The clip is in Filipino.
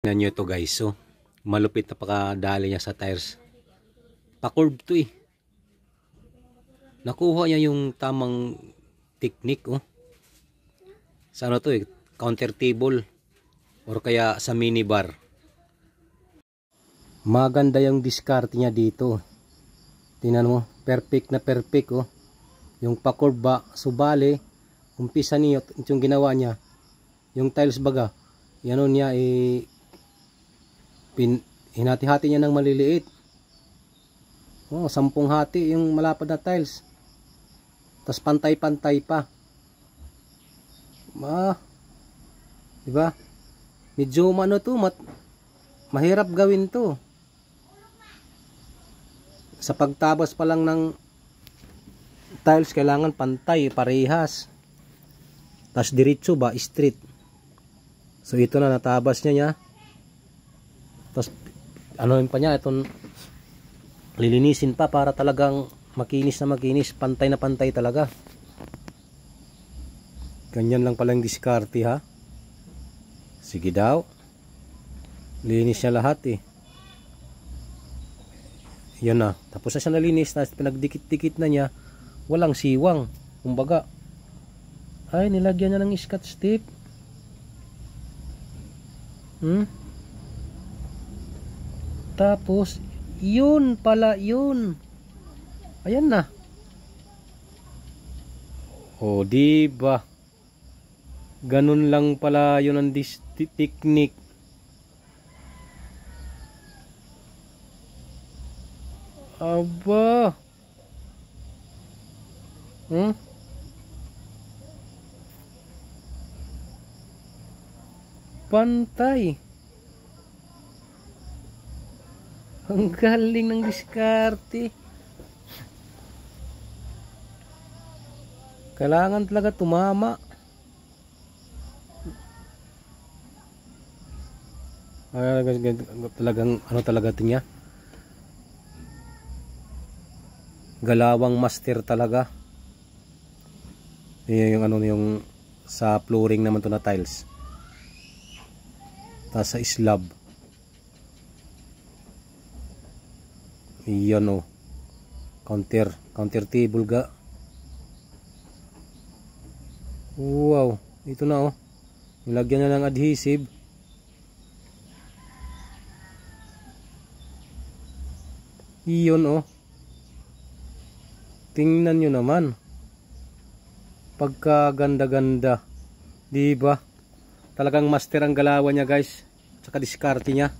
Tingnan nyo ito guys, so malupit na pakadali niya sa tires. Pa-curve to eh. Nakuha niya yung tamang technique oh. Sa ano to eh, counter table or kaya sa minibar. Maganda yung discard niya dito. Tingnan mo, perfect na perfect oh. Yung pa-curve ba, subali, umpisa niyo yung ginawa niya. Yung tiles baga, yan niya hinati-hati niya ng maliliit. Oh, 10 hati yung malapad na tiles. Tapos pantay-pantay pa. Diba? Medyo ano to, mahirap gawin to. Sa pagtabas pa lang ng tiles, kailangan pantay, parehas. Tapos diretso ba, straight. So ito na, natabas niya. Tapos ano pa niya, itong lilinisin pa para talagang makinis na makinis, pantay na pantay talaga. Ganyan lang pala yung diskarte ha. Sige daw. Linis niya lahat eh. Yan na. Tapos na siya nalinis, na pinagdikit-dikit na niya, walang siwang. Kumbaga, ay nilagyan niya ng scotch tape. Tapos yun pala yun. Ayan na. O diba? Ganun lang pala yun ang technique. Aba. Pantay. Ang galing ng diskarte. Kailangan talaga tumama. Talagang ano talaga ito niya. Galawang master talaga. Yung ano yung sa flooring naman to na tiles. Tapos sa slab. Iyan o. Counter table ga. Wow. Ito na o. Nilagyan na ng adhesive. Iyon o. Tingnan nyo naman. Pagkaganda-ganda. Diba? Talagang master ang galawan niya guys. Tsaka diskarte niya.